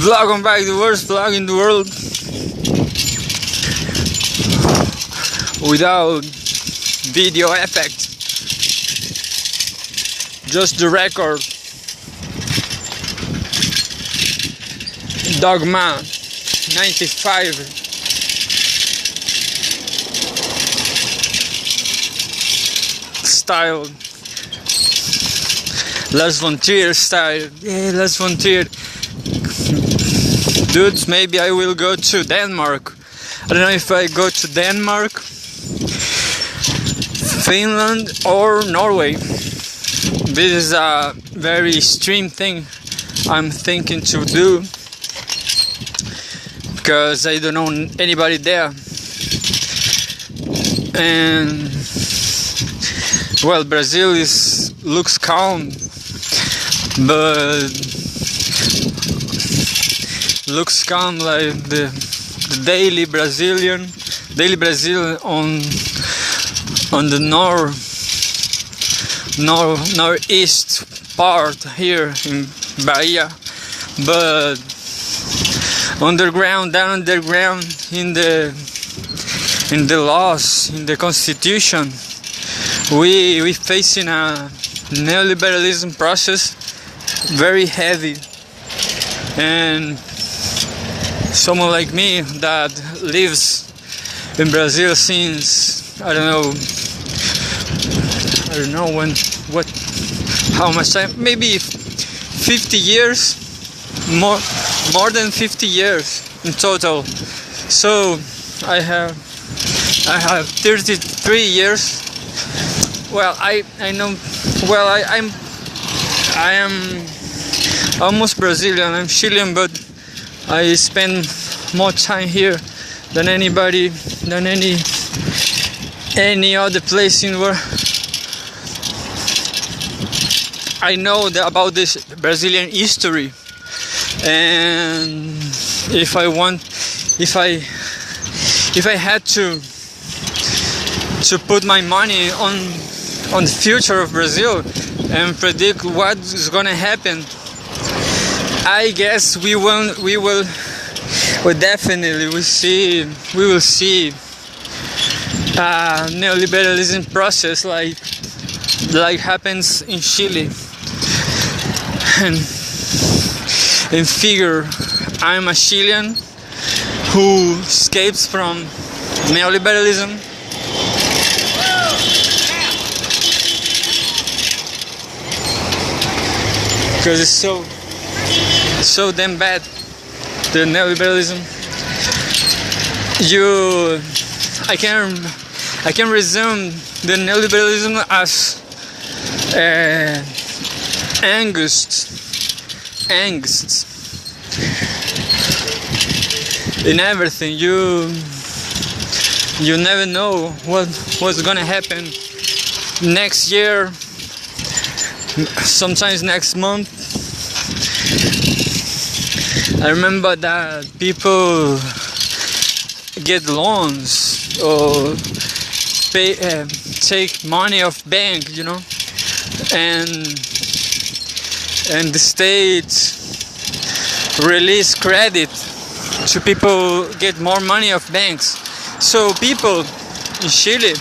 VlogOnBike, the worst vlog in the world. Without video effect. Just the record. Dogma 95 style. Last Frontier style. Yeah, Last Frontier. Dudes, maybe I will go to Denmark. I don't know if I go to Denmark, Finland or Norway. This is a very extreme thing I'm thinking to do, because I don't know anybody there. And well, Brazil looks calm, but looks calm like the daily Brazil on the northeast part here in Bahia, but down underground in the laws, in the constitution, we facing a neoliberalism process very heavy. And someone like me that lives in Brazil since I don't know how much time, maybe 50 years, more than 50 years in total. So I have 33 years. Well, I know. Well, I am almost Brazilian. I'm Chilean, but I spend more time here than any other place in the world. I know about this Brazilian history, and if I had to put my money on the future of Brazil and predict what is gonna happen, I guess we will see neoliberalism process like happens in Chile. And figure, I'm a Chilean who escapes from neoliberalism. Because it's so damn bad, the neoliberalism. I can resume the neoliberalism as angst in everything. You never know what's gonna happen next year, sometimes next month. I remember that people get loans or take money off bank, and the state release credit to people get more money off banks. So people in Chile,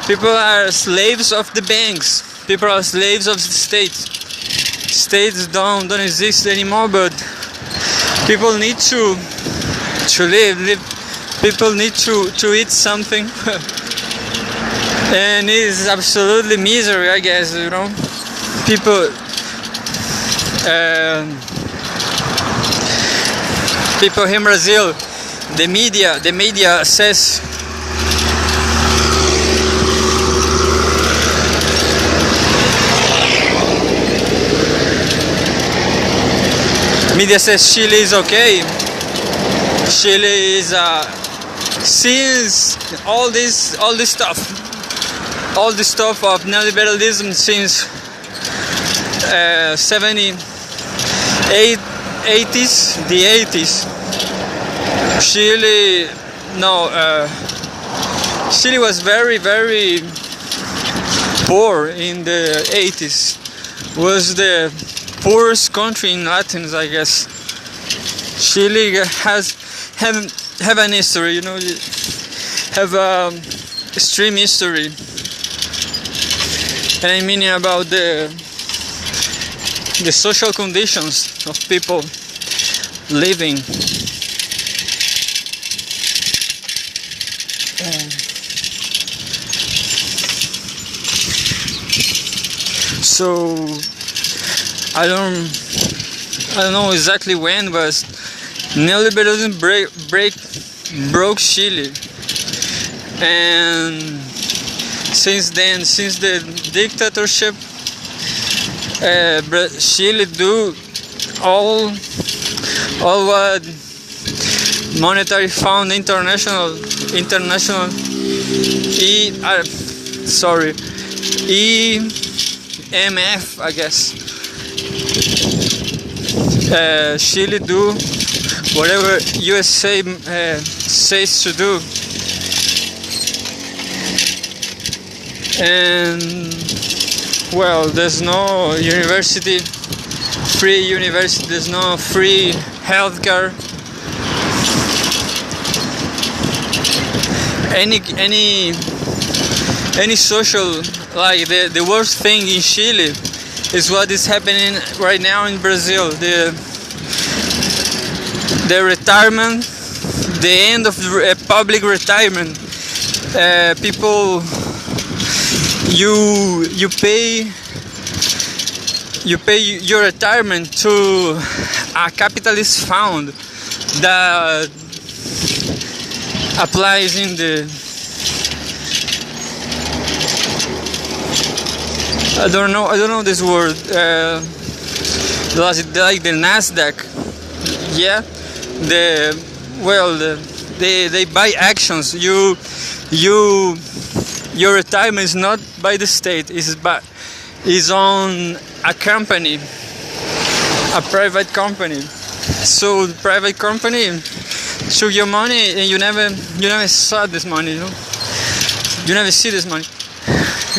people are slaves of the banks. People are slaves of the state. States don't exist anymore, but people need to live. People need to eat something. And it is absolutely misery, I guess, People in Brazil, the media says Chile is okay. Chile is since all this stuff of neoliberalism since 80s, Chile, no, Chile was very, very poor in the 80s. Was the poorest country in Latin, I guess. Chile have an history, you know, have a extreme history, and I mean about the social conditions of people living. So I don't know exactly when, but neoliberalism broke Chile, and since then, since the dictatorship, Chile do all what Monetary Fund International EMF, I guess. Chile do whatever USA says to do, and well, there's no free university, there's no free healthcare. Any social, like the worst thing in Chile is what is happening right now in Brazil. The retirement, the end of public retirement. People, you pay your retirement to a capitalist fund that applies in the, I don't know this word, like the Nasdaq. Yeah, they buy actions. Your retirement is not by the state, is on a company, a private company. So the private company took your money, and you never saw this money. You know, you never see this money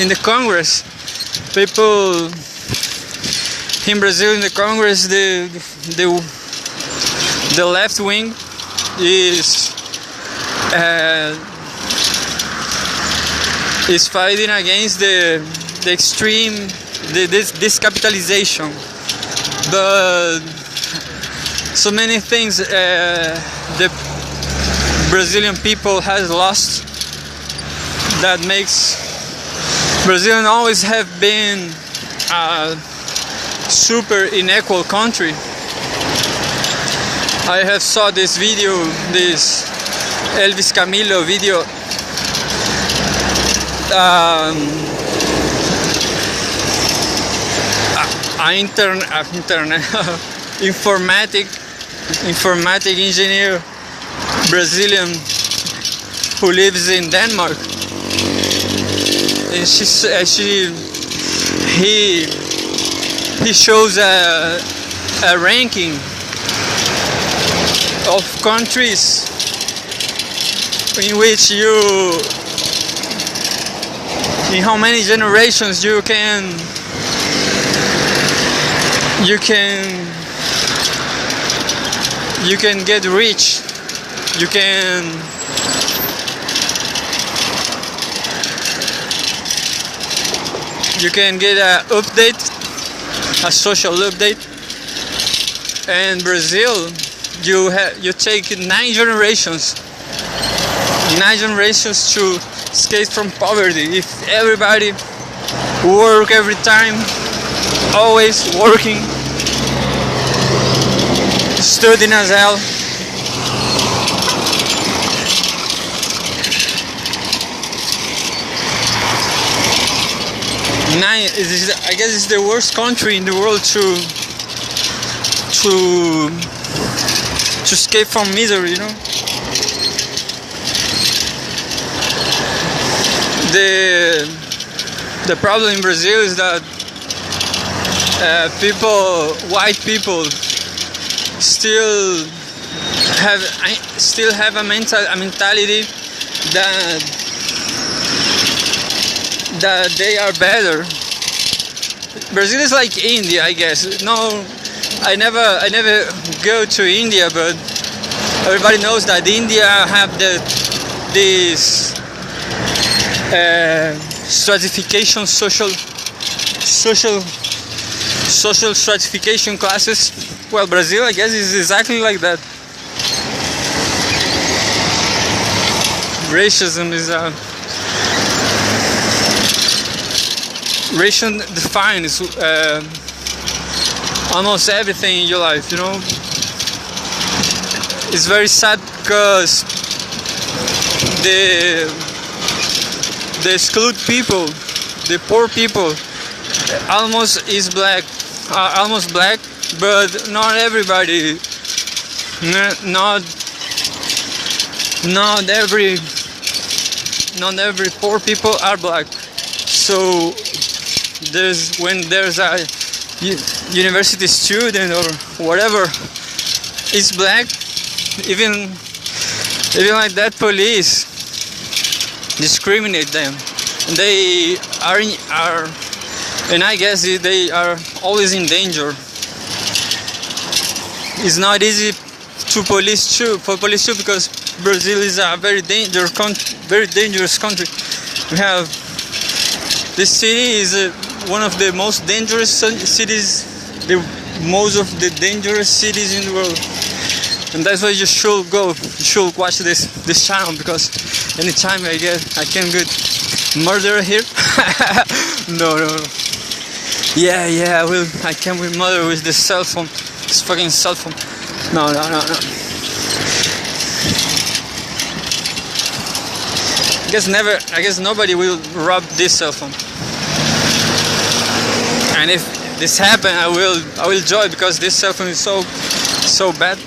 in the Congress. People in Brazil, in the Congress, the left wing is fighting against the extreme this capitalization, but so many things the Brazilian people has lost that makes Brazil always have been a super unequal country. I have saw this video, this Elvis Camilo video, informatic engineer Brazilian who lives in Denmark, and he shows a ranking of countries in which in how many generations you can get rich, you can get a update, a social update. And Brazil, you take 9 generations to escape from poverty. If everybody work every time, always working, studying as hell, I guess it's the worst country in the world to escape from misery, you know. The problem in Brazil is that white people still have a mentality that they are better. Brazil is like India, I guess. No, I never go to India, but everybody knows that India have this stratification, social stratification classes. Well, Brazil, I guess, is exactly like that. Racism is racial defines almost everything in your life, you know. It's very sad because they exclude people, the poor people, almost black, but not everybody, not every poor people are black. So when there's a university student or whatever is black, even like that, police discriminate them. They are and I guess they are always in danger. It's not easy for police too, because Brazil is a very dangerous country. We have this city is one of the most dangerous cities, most of the dangerous cities in the world, and that's why you should go. You should watch this channel, because anytime I can get murder here. No. Yeah, I can be murder with this cell phone, this fucking cell phone. No. I guess nobody will rob this cell phone. And if this happen, I will joy, because this cell phone is so bad.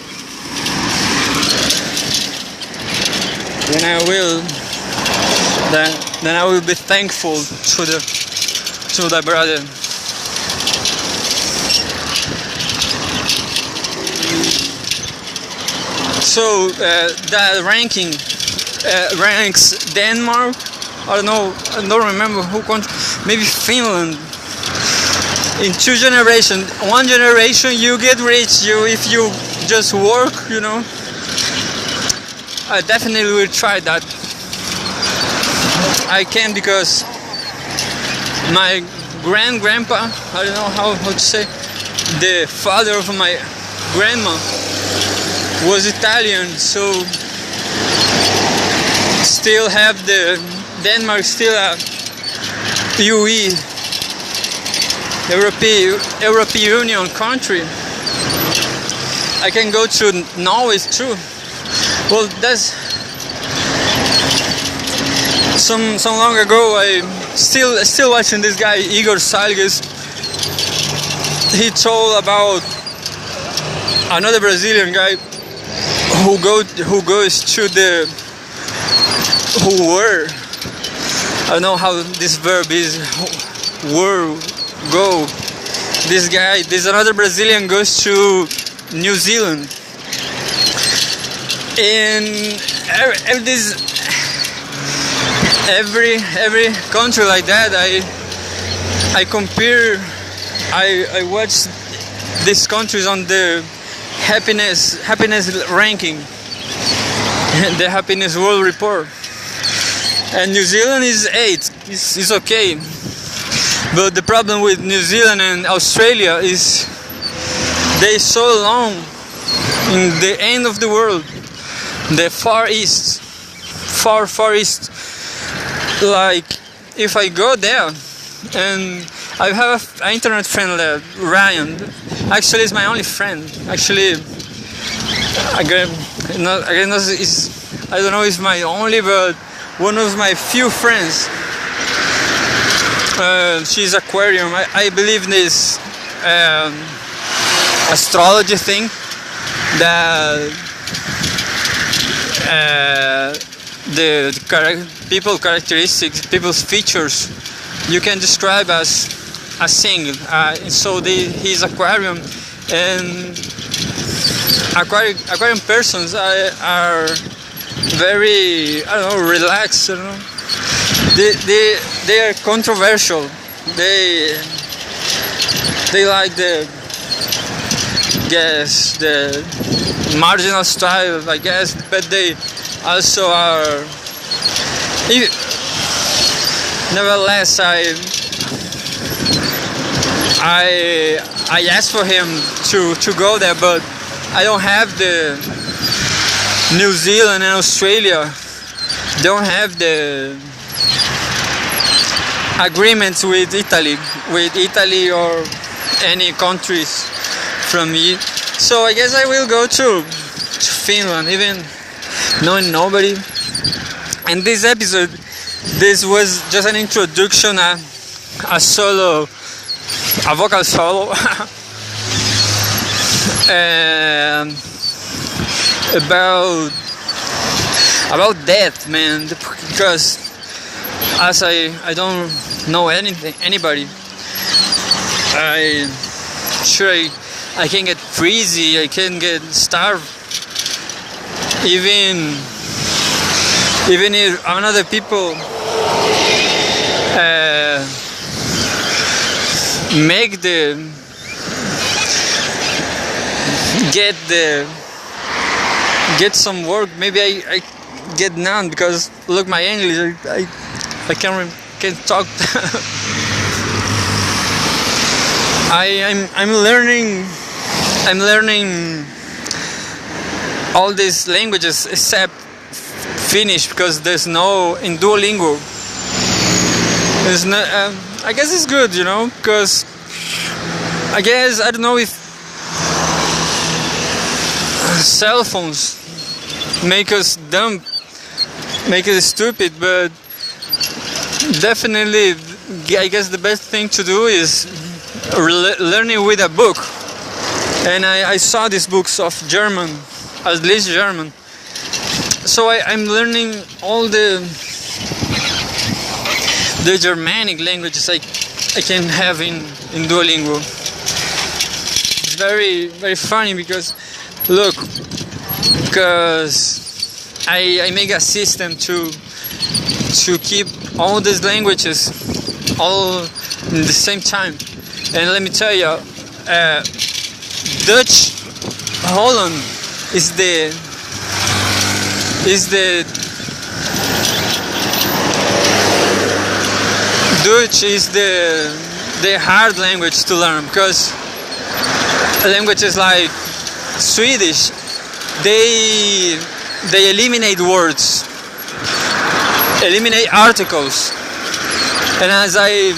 Then I will be thankful to the brother. So that ranking ranks Denmark. I don't remember who country. Maybe Finland. In one generation you get rich. If you just work, you know. I definitely will try that. I can, because my grandpa, I don't know how to say, the father of my grandma was Italian, so still have Denmark still a UE, European Union country. I can go to Norway too. Well, that's some long ago. I still watching this guy Igor Salges. He told about another Brazilian guy who goes to I don't know how this verb is, go. This another Brazilian goes to New Zealand. In every country like that, I compare. I watch these countries on the happiness ranking, the happiness world report, and New Zealand is 8. It's okay, but the problem with New Zealand and Australia is they so long in the end of the world, the far east. Like, if I go there, and I have an internet friend there, Ryan. Actually, it's my only friend. Actually, I don't know if it's my only, but one of my few friends. She's Aquarium. I believe in this astrology thing that the characteristics, people's features, you can describe as a thing. So he's Aquarium, and aquarium persons are very, I don't know, relaxed. I don't know. They are controversial. They like the marginal style, I guess, but they also are. Nevertheless, I asked for him to go there, but I don't have the New Zealand and Australia don't have the agreements with Italy or any countries from me. So I guess I will go to Finland, even knowing nobody. And this episode, this was just an introduction, a vocal solo about death, man, because as I don't know anybody, I can get freezy, I can get starved, even if another people get some work. Maybe I get none, because look, my English, I can't talk. I'm learning all these languages except Finnish, because there's no in Duolingo. There's no. I guess it's good, because I don't know if cell phones make us dumb, make us stupid, but definitely I guess the best thing to do is learning with a book. And I saw these books of German, at least German. So I'm learning all the Germanic languages I can have in Duolingo. It's very, very funny because I make a system to keep all these languages all in the same time. And let me tell you, Dutch, Holland is the Dutch is the hard language to learn, because languages like Swedish, they eliminate words, eliminate articles, and as I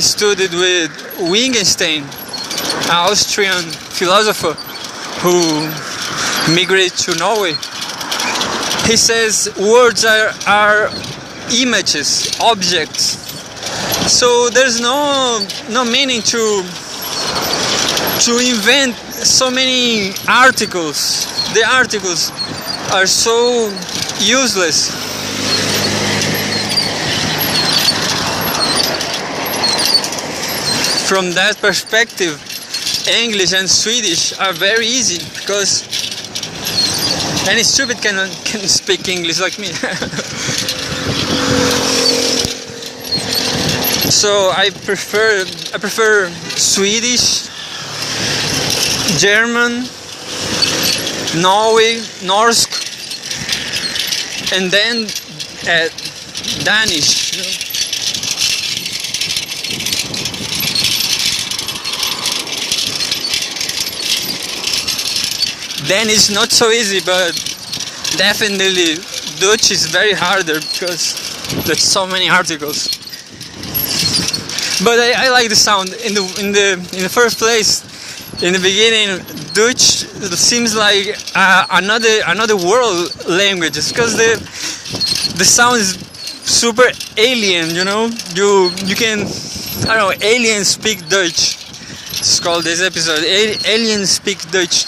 studied with Wittgenstein, an Austrian philosopher who migrated to Norway. He says words are images, objects. So there's no meaning to invent so many articles. The articles are so useless. From that perspective, English and Swedish are very easy, because any stupid can speak English like me. So I prefer Swedish, German, Norsk, and then Danish. Danish not so easy, but definitely Dutch is very harder because there's so many articles. But I like the sound. In the first place, in the beginning, Dutch seems like another world language, because the sound is super alien. You can, I don't know, aliens speak Dutch. It's called this episode. Aliens speak Dutch.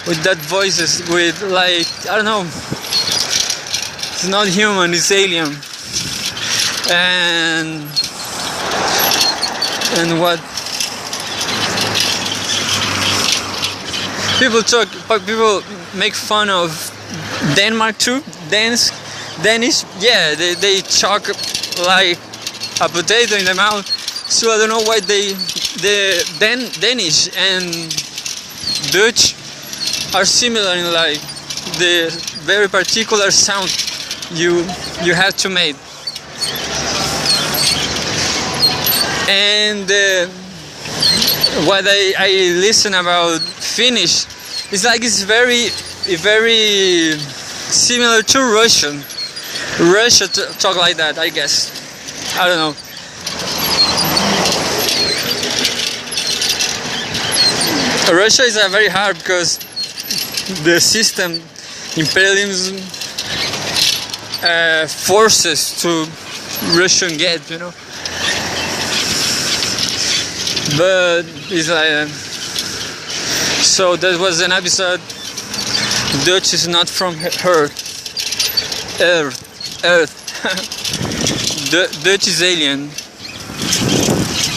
With that voices, with like, I don't know, it's not human, it's alien. And what? People make fun of Denmark too. Danish, yeah, they talk like a potato in the mouth. So I don't know why the Danish and Dutch are similar in like the very particular sound you have to make. And what I listen about Finnish, it's like it's very similar to Russian. Russia talk like that, I guess. I don't know. Russia is very hard because the system, imperialism, forces to Russian get, you know. But it's like so that was an episode. Dutch is not from Earth. Dutch is alien.